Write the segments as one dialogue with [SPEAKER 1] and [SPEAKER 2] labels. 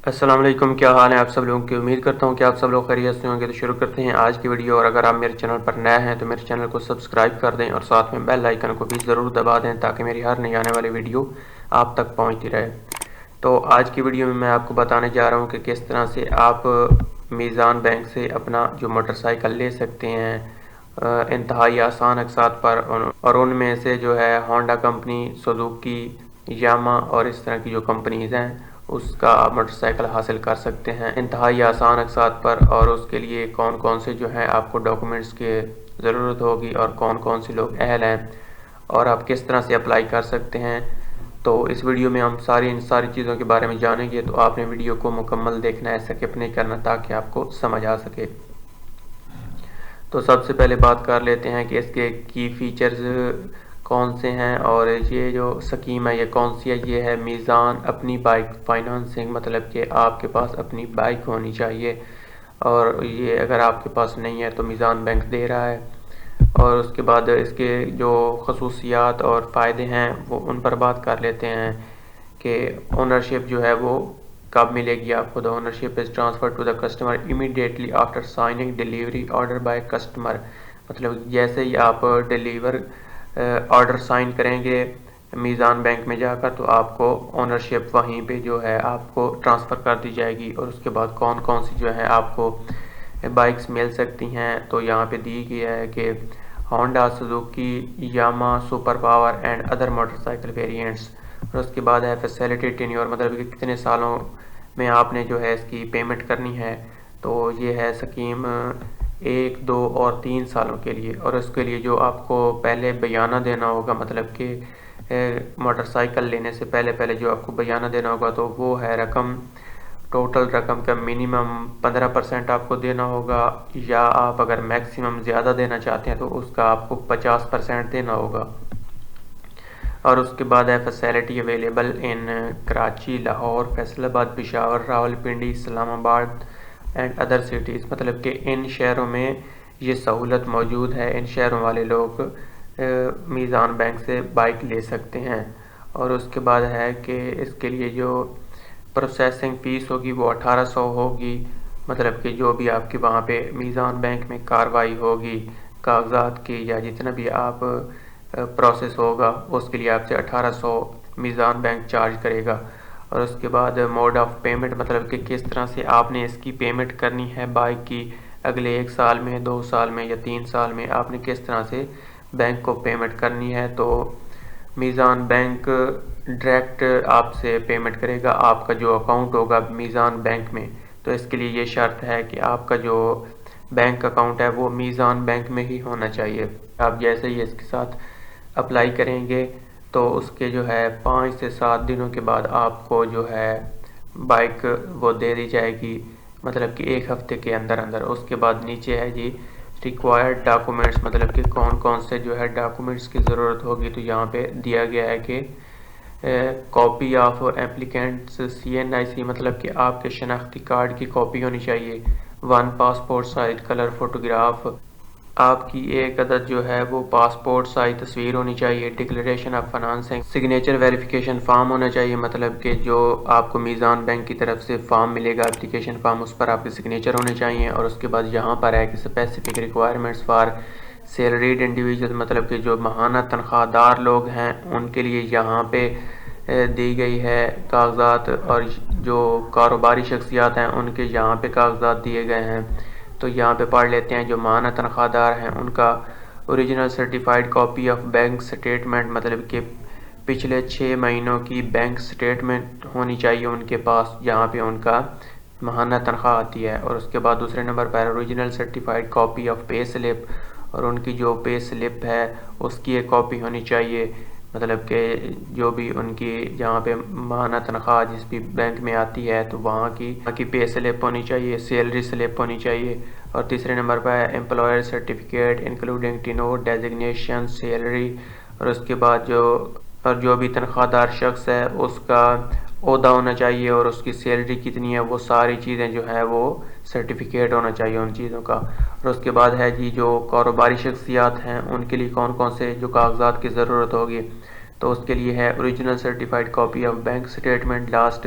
[SPEAKER 1] السلام علیکم، کیا حال ہے آپ سب لوگوں کی؟ امید کرتا ہوں کہ آپ سب لوگ خیریت سے ہوں گے۔ تو شروع کرتے ہیں آج کی ویڈیو، اور اگر آپ میرے چینل پر نئے ہیں تو میرے چینل کو سبسکرائب کر دیں اور ساتھ میں بیل آئیکن کو بھی ضرور دبا دیں تاکہ میری ہر نئی آنے والی ویڈیو آپ تک پہنچتی رہے۔ تو آج کی ویڈیو میں آپ کو بتانے جا رہا ہوں کہ کس طرح سے آپ میزان بینک سے اپنا جو موٹر سائیکل لے سکتے ہیں انتہائی آسان اقساط پر، اور ان میں سے جو ہے ہونڈا کمپنی، سوزوکی، یاما اور اس طرح کی جو کمپنیز ہیں اس کا آپ موٹر سائیکل حاصل کر سکتے ہیں انتہائی آسان اقساط پر۔ اور اس کے لیے کون کون سے جو ہے آپ کو ڈاکومنٹس کی ضرورت ہوگی اور کون کون سے لوگ اہل ہیں اور آپ کس طرح سے اپلائی کر سکتے ہیں، تو اس ویڈیو میں ہم ان ساری چیزوں کے بارے میں جانیں گے۔ تو آپ نے ویڈیو کو مکمل دیکھنا ہے، سکپ نہیں کرنا تاکہ آپ کو سمجھ آ سکے۔ تو سب سے پہلے بات کر لیتے ہیں کہ اس کے کی فیچرز کون سے ہیں، اور یہ جو سکیم ہے یہ کون سی ہے۔ یہ ہے میزان اپنی بائک فائنانسنگ، مطلب کہ آپ کے پاس اپنی بائک ہونی چاہیے، اور یہ اگر آپ کے پاس نہیں ہے تو میزان بینک دے رہا ہے۔ اور اس کے بعد اس کے جو خصوصیات اور فائدے ہیں وہ ان پر بات کر لیتے ہیں کہ اونرشپ جو ہے وہ کب ملے گی آپ کو۔ The ownership is transfer to the customer immediately after signing delivery order by customer, مطلب جیسے ہی آپ ڈیلیور آرڈر سائن کریں گے میزان بینک میں جا کر تو آپ کو اونرشپ وہیں پہ جو ہے آپ کو ٹرانسفر کر دی جائے گی۔ اور اس کے بعد کون کون سی جو ہے آپ کو بائکس مل سکتی ہیں، تو یہاں پہ دی گئی ہے کہ Honda, Suzuki, Yamaha, super power and other motorcycle variants. اور اس کے بعد ہے فیسیلٹی ٹینیور، مطلب کہ کتنے سالوں میں آپ نے جو ہے اس کی پیمنٹ کرنی ہے، تو یہ ہے سکیم 1، 2 اور 3 سالوں کے لیے۔ اور اس کے لیے جو آپ کو پہلے بیانہ دینا ہوگا، مطلب کہ موٹر سائیکل لینے سے پہلے جو آپ کو بیانہ دینا ہوگا تو وہ ہے ٹوٹل رقم کا منیمم 15% آپ کو دینا ہوگا، یا آپ اگر میکسیمم زیادہ دینا چاہتے ہیں تو اس کا آپ کو 50% دینا ہوگا۔ اور اس کے بعد ہے facility available in Karachi, Lahore, Faisal آباد، پشاور، راولپنڈی، اسلام آباد اینڈ ادر سٹیز، مطلب کہ ان شہروں میں یہ سہولت موجود ہے، ان شہروں والے لوگ میزان بینک سے بائک لے سکتے ہیں۔ اور اس کے بعد ہے کہ اس کے لیے جو پروسیسنگ فیس ہوگی وہ 1800 ہوگی، مطلب کہ جو بھی آپ کی وہاں پہ میزان بینک میں کارروائی ہوگی کاغذات کی یا جتنا بھی آپ پروسیس ہوگا اس کے لیے آپ سے 1800 میزان بینک چارج کرے گا۔ اور اس کے بعد موڈ آف پیمنٹ، مطلب کہ کس طرح سے آپ نے اس کی پیمنٹ کرنی ہے بائک کی، اگلے 1 سال میں، 2 سال میں یا 3 سال میں آپ نے کس طرح سے بینک کو پیمنٹ کرنی ہے۔ تو میزان بینک ڈائریکٹ آپ سے پیمنٹ کرے گا، آپ کا جو اکاؤنٹ ہوگا میزان بینک میں، تو اس کے لیے یہ شرط ہے کہ آپ کا جو بینک اکاؤنٹ ہے وہ میزان بینک میں ہی ہونا چاہیے۔ آپ جیسے ہی اس کے ساتھ اپلائی کریں گے تو اس کے جو ہے 5 سے 7 دنوں کے بعد آپ کو جو ہے بائک وہ دے دی جائے گی، مطلب کہ 1 ہفتے کے اندر۔ اس کے بعد نیچے ہے جی ریکوائرڈ ڈاکومنٹس، مطلب کہ کون کون سے جو ہے ڈاکومنٹس کی ضرورت ہوگی، تو یہاں پہ دیا گیا ہے کہ کاپی آف ایپلیکینٹس CNIC، مطلب کہ آپ کے شناختی کارڈ کی کاپی ہونی چاہیے، 1 پاسپورٹ سائز کلر فوٹوگراف، آپ کی 1 عدد جو ہے وہ پاسپورٹ سائز تصویر ہونی چاہیے، declaration of financing, signature verification form ہونا چاہیے، مطلب کہ جو آپ کو میزان بینک کی طرف سے فارم ملے گا، اپلیکیشن فارم، اس پر آپ کے سگنیچر ہونے چاہیے۔ اور اس کے بعد یہاں پر ہے کہ specific requirements for salaried individual, مطلب کہ جو ماہانہ تنخواہ دار لوگ ہیں ان کے لیے یہاں پہ دی گئی ہے کاغذات، اور جو کاروباری شخصیات ہیں ان کے یہاں پہ کاغذات دیے گئے ہیں۔ تو یہاں پہ پڑھ لیتے ہیں۔ جو ماہانہ تنخواہ دار ہیں ان کا original certified copy of bank statement, مطلب کہ پچھلے 6 مہینوں کی بینک سٹیٹمنٹ ہونی چاہیے ان کے پاس، جہاں پہ ان کا ماہانہ تنخواہ آتی ہے۔ اور اس کے بعد دوسرے number per original certified copy of pay slip, اور ان کی جو پے سلپ ہے اس کی ایک کاپی ہونی چاہیے، مطلب کہ جو بھی ان کی جہاں پہ ماہانہ تنخواہ جس بھی بینک میں آتی ہے تو وہاں کی پے سلپ ہونی چاہیے، سیلری سلپ ہونی چاہیے۔ اور تیسرے نمبر پہ ہے employer certificate including tenure, designation, salary, اور اس کے بعد جو بھی تنخواہ دار شخص ہے اس کا عہدہ ہونا چاہیے اور اس کی سیلری کتنی ہے، وہ ساری چیزیں جو ہے وہ سرٹیفکیٹ ہونا چاہیے ان چیزوں کا۔ اور اس کے بعد ہے جی جو کاروباری شخصیات ہیں ان کے لیے کون کون سے جو کاغذات کی ضرورت ہوگی، تو اس کے لیے ہے original certified copy of bank statement last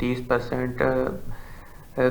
[SPEAKER 1] 30%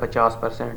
[SPEAKER 1] 50%।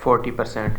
[SPEAKER 1] 40%।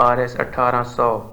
[SPEAKER 1] RS 1800।